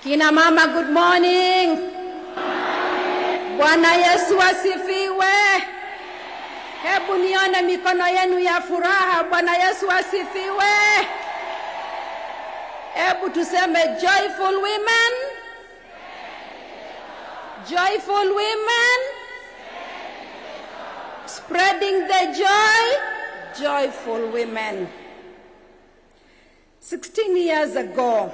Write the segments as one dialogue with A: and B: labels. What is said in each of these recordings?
A: Kina mama, good morning. Bwana Yesu asifiwe. Hebu nione mikono yenu ya furaha. Bwana Yesu asifiwe. Hebu tuseme joyful women. Joyful women. Spreading the joy. Joyful women. 16 years ago,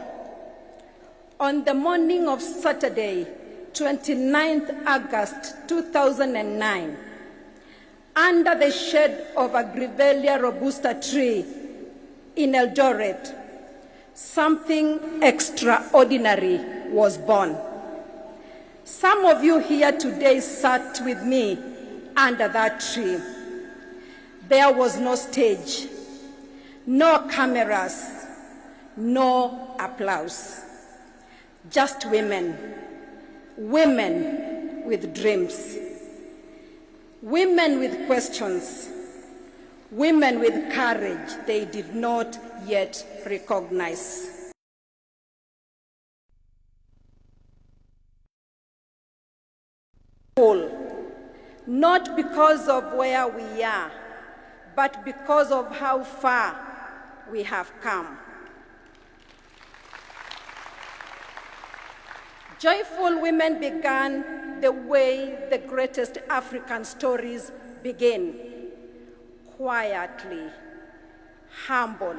A: on the morning of Saturday, 29th August 2009, under the shade of a Grevillea robusta tree in Eldoret, something extraordinary was born. Some of you here today sat with me under that tree. There was no stage, no cameras, no applause. Just women. Women with dreams. Women with questions. Women with courage they did not yet recognize. Not because of where we are, but because of how far we have come. Joyful women began the way the greatest African stories begin, quietly, humble,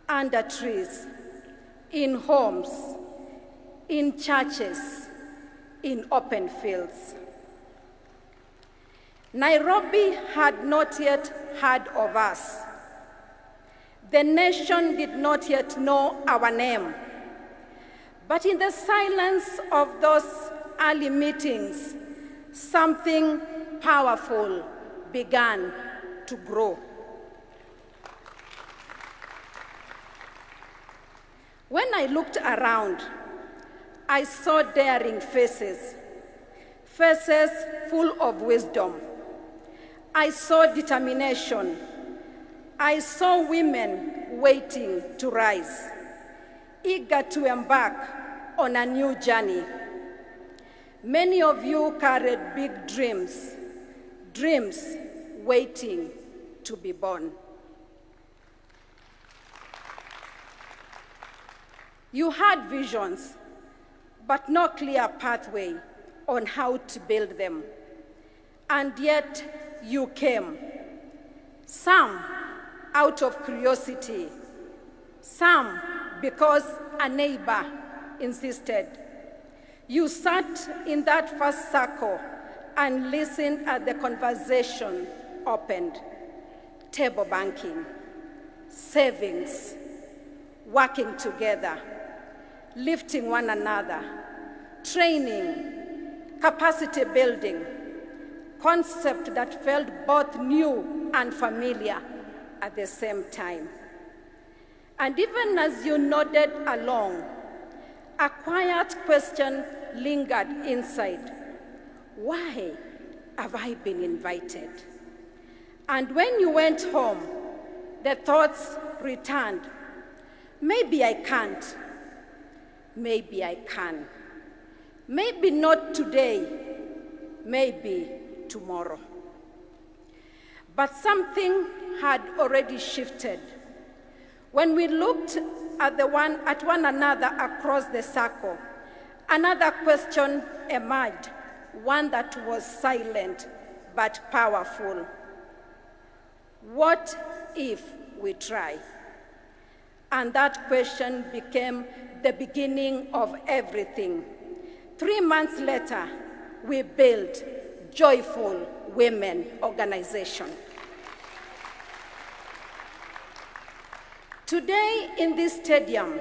A: under trees, in homes, in churches, in open fields. Nairobi had not yet heard of us. The nation did not yet know our name. But in the silence of those early meetings, something powerful began to grow. When I looked around, I saw daring faces, faces full of wisdom. I saw determination. I saw women waiting to rise, eager to embark on a new journey. Many of you carried big dreams, dreams waiting to be born. You had visions, but no clear pathway on how to build them. And yet you came. Some out of curiosity, some because a neighbor insisted. You sat in that first circle and listened as the conversation opened. Table banking, savings, working together, lifting one another, training, capacity building, concept that felt both new and familiar at the same time. And even as you nodded along, a quiet question lingered inside. Why have I been invited? And when you went home, the thoughts returned. Maybe I can't. Maybe I can. Maybe not today. Maybe tomorrow. But something had already shifted. When we looked at one another across the circle, another question emerged, one that was silent but powerful. What if we try? And that question became the beginning of everything. 3 months later, we built Joyful Women Organization. Today in this stadium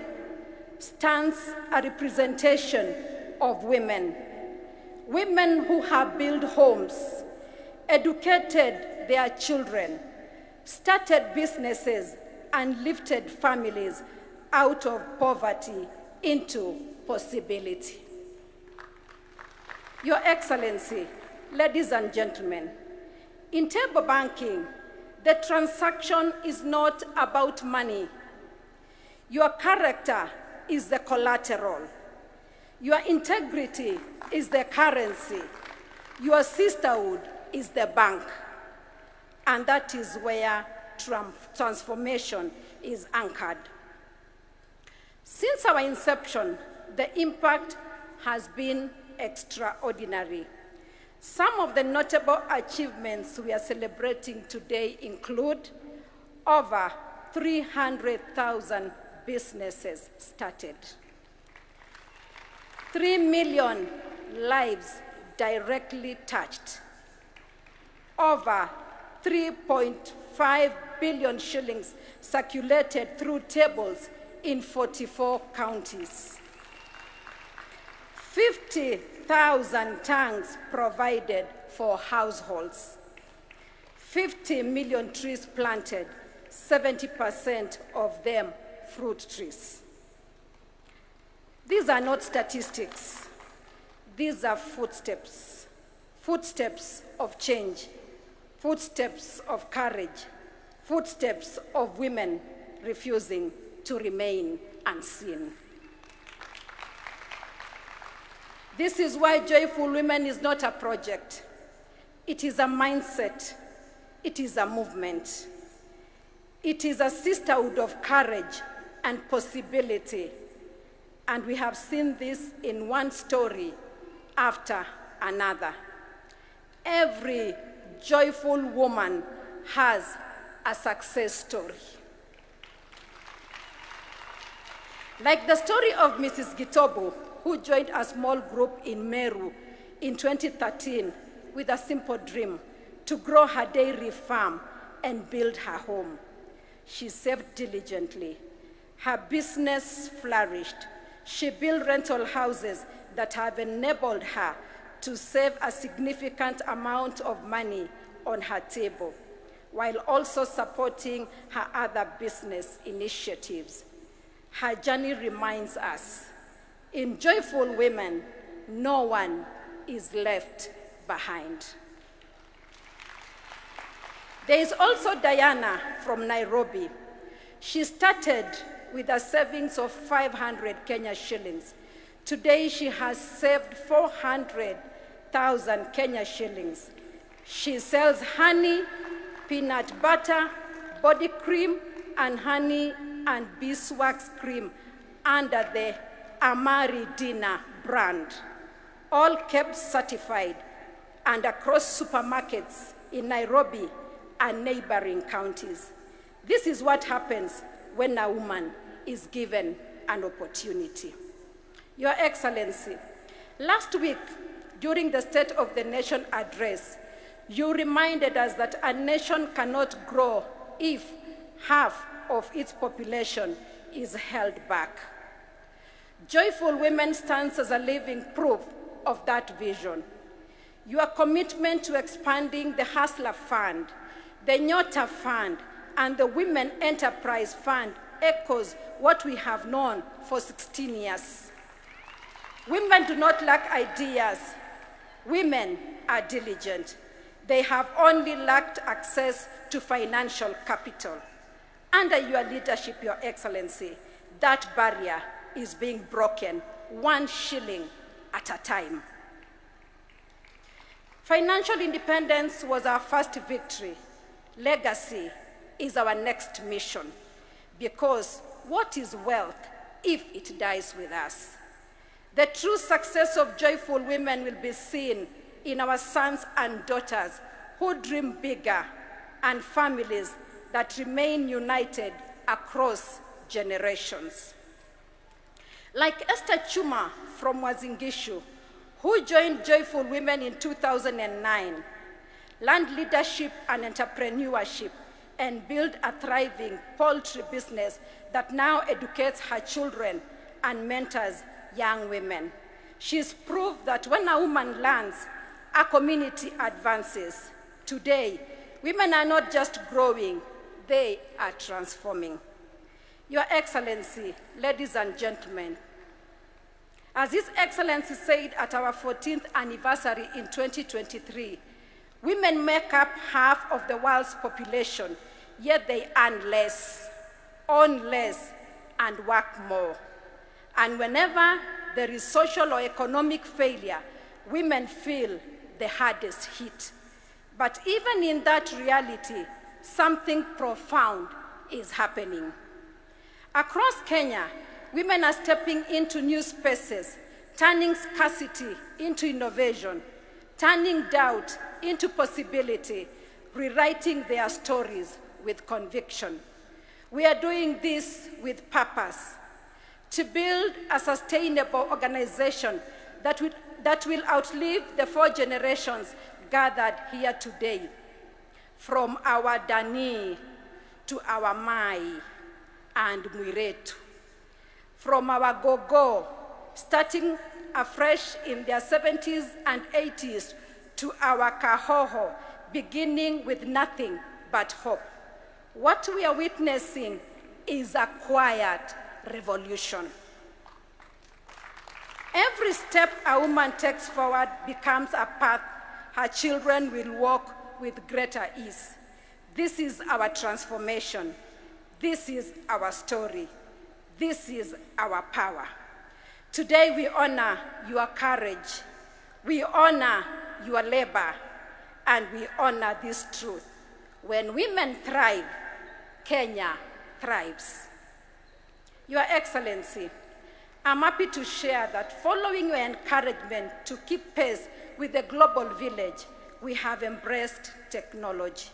A: stands a representation of women. Women who have built homes, educated their children, started businesses, and lifted families out of poverty into possibility. Your Excellency, ladies and gentlemen, in table banking, the transaction is not about money. Your character is the collateral. Your integrity is the currency. Your sisterhood is the bank. And that is where transformation is anchored. Since our inception, the impact has been extraordinary. Some of the notable achievements we are celebrating today include over 300,000 businesses started, 3 million lives directly touched, over 3.5 billion shillings circulated through tables in 44 counties, 50,000 tanks provided for households, 50 million trees planted, 70% of them fruit trees. These are not statistics. These are footsteps, footsteps of change, footsteps of courage, footsteps of women refusing to remain unseen. This is why Joyful Women is not a project. It is a mindset. It is a movement. It is a sisterhood of courage and possibility. And we have seen this in one story after another. Every joyful woman has a success story. Like the story of Mrs. Gitobo, who joined a small group in Meru in 2013 with a simple dream to grow her dairy farm and build her home. She saved diligently. Her business flourished. She built rental houses that have enabled her to save a significant amount of money on her table, while also supporting her other business initiatives. Her journey reminds us, in Joyful Women, no one is left behind. There is also Diana from Nairobi. She started with a savings of 500 Kenya shillings. Today, she has saved 400,000 Kenya shillings. She sells honey, peanut butter, body cream, and honey and beeswax cream under the Amari Dinner brand, all kept certified and across supermarkets in Nairobi and neighboring counties. This is what happens when a woman is given an opportunity. Your Excellency, last week during the State of the Nation address, you reminded us that a nation cannot grow if half of its population is held back. Joyful Women stands as a living proof of that vision. Your commitment to expanding the Hustler Fund, the Nyota Fund, and the Women Enterprise Fund echoes what we have known for 16 years. Women do not lack ideas. Women are diligent. They have only lacked access to financial capital. Under your leadership, Your Excellency, that barrier is being broken 1 shilling at a time. Financial independence was our first victory. Legacy is our next mission, because what is wealth if it dies with us? The true success of Joyful Women will be seen in our sons and daughters who dream bigger and families that remain united across generations. Like Esther Chuma from Wazingishu, who joined Joyful Women in 2009, learned leadership and entrepreneurship, and built a thriving poultry business that now educates her children and mentors young women. She's proved that when a woman learns, a community advances. Today, women are not just growing, they are transforming. Your Excellency, ladies and gentlemen, as His Excellency said at our 14th anniversary in 2023, women make up half of the world's population, yet they earn less, own less, and work more. And whenever there is social or economic failure, women feel the hardest hit. But even in that reality, something profound is happening. Across Kenya, women are stepping into new spaces, turning scarcity into innovation, turning doubt into possibility, rewriting their stories with conviction. We are doing this with purpose, to build a sustainable organization that will outlive the 4 generations gathered here today, from our Dani to our Mai and Mwiretu, from our Gogo, starting afresh in their 70s and 80s, to our Kahoho, beginning with nothing but hope. What we are witnessing is a quiet revolution. Every step a woman takes forward becomes a path her children will walk with greater ease. This is our transformation. This is our story. This is our power. Today we honor your courage. We honor your labor. And we honor this truth. When women thrive, Kenya thrives. Your Excellency, I'm happy to share that following your encouragement to keep pace with the global village, we have embraced technology,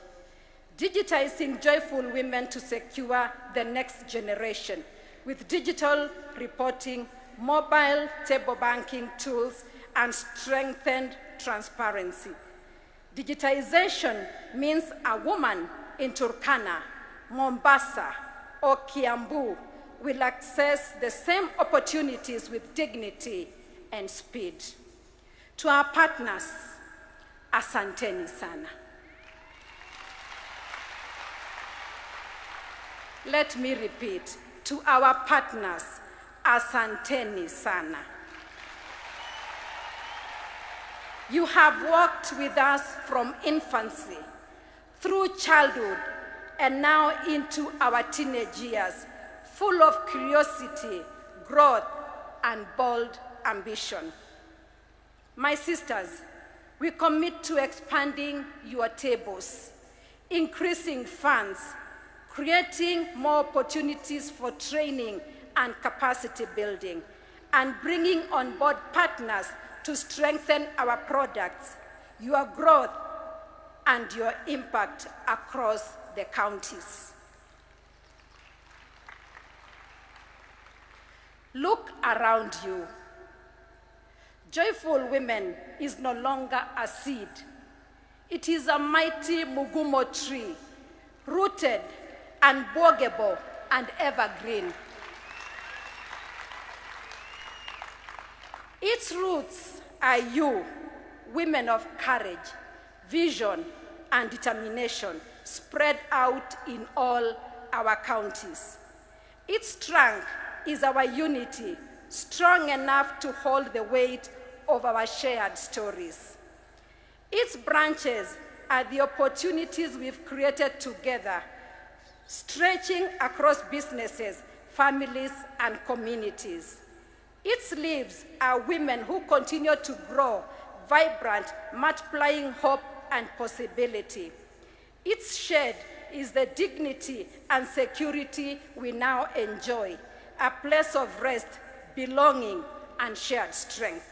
A: digitizing joyful women to secure the next generation with digital reporting, mobile table banking tools, and strengthened transparency. Digitization means a woman in Turkana, Mombasa, or Kiambu will access the same opportunities with dignity and speed. To our partners, asanteni sana. Let me repeat, to our partners, asanteni sana. You have walked with us from infancy, through childhood, and now into our teenage years, full of curiosity, growth, and bold ambition. My sisters, we commit to expanding your tables, increasing funds, creating more opportunities for training and capacity building, and bringing on board partners to strengthen our products, your growth, and your impact across the counties. Look around you. Joyful Women is no longer a seed. It is a mighty mugumo tree, rooted, unbogable, and evergreen. Its roots are you, women of courage, vision, and determination, spread out in all our counties. Its trunk is our unity, strong enough to hold the weight of our shared stories. Its branches are the opportunities we've created together, stretching across businesses, families, and communities. Its leaves are women who continue to grow, vibrant, multiplying hope and possibility. Its shade is the dignity and security we now enjoy, a place of rest, belonging, and shared strength.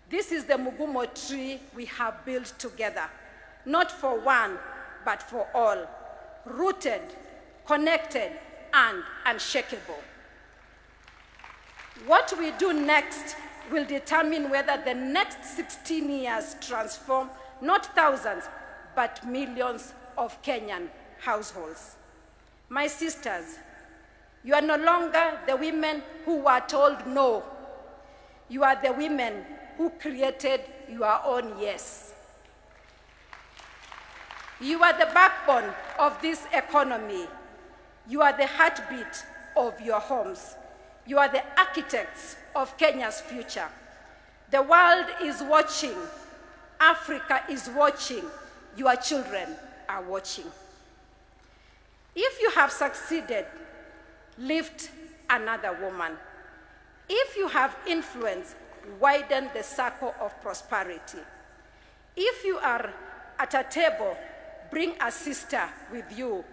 A: This is the mugumo tree we have built together, not for one, but for all, rooted, connected, and unshakable. What we do next will determine whether the next 16 years transform not thousands, but millions of Kenyan households. My sisters, you are no longer the women who were told no. You are the women who created your own yes. You are the backbone of this economy. You are the heartbeat of your homes. You are the architects of Kenya's future. The world is watching. Africa is watching. Your children are watching. If you have succeeded, lift another woman. you have influence, widen the circle of prosperity. If you are at a table, bring a sister with you.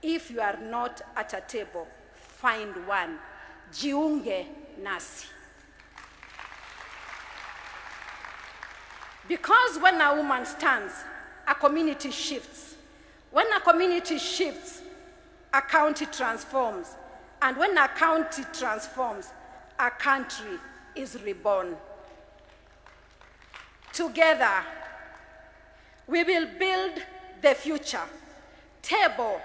A: If you are not at a table, find one. Jiunge nasi. Because when a woman stands, a community shifts. When a community shifts, a county transforms. And when a county transforms, a country is reborn. Together, we will build the future, table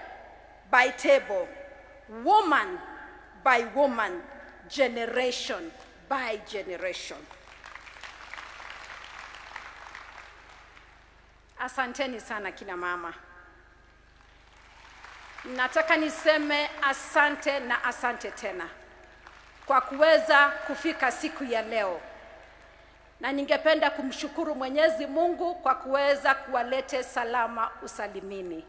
A: by table, woman by woman, generation by generation. Asanteni sana kina mama. Nataka niseme asante na asante tena kwa kuweza kufika siku ya leo. Na ningependa kumshukuru Mwenyezi Mungu kwa kuweza kuwalete salama usalimini.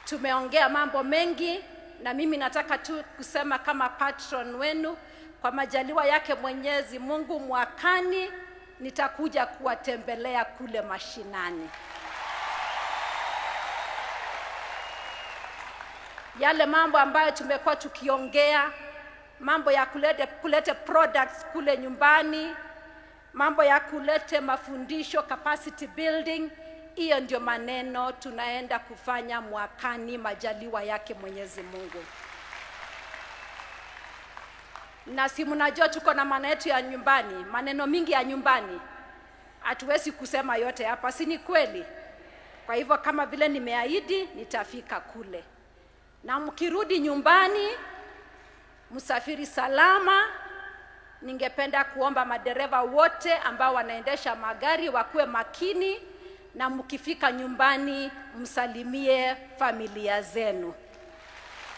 A: Tumeongea mambo mengi na mimi nataka tu kusema kama patron wenu, kwa majaliwa yake Mwenyezi Mungu, mwakani nitakuja kuwatembelea kule mashinani. Yale mambo ambayo tumekuwa tukiongea, mambo ya kulete products kule nyumbani, mambo ya kulete mafundisho, capacity building, hiyo ndio maneno tunaenda kufanya mwakani, majaliwa yake Mwenyezi Mungu. Na si mnajua tuko na maneno yetu ya nyumbani, maneno mingi ya nyumbani. Hatuwezi kusema yote hapa, si ni kweli? Kwa hivyo kama vile nimeahidi, nitafika kule. Na mkirudi nyumbani, msafiri salama. Ningependa kuomba madereva wote ambao wanaendesha magari wakuwe makini, na mkifika nyumbani msalimie familia zenu.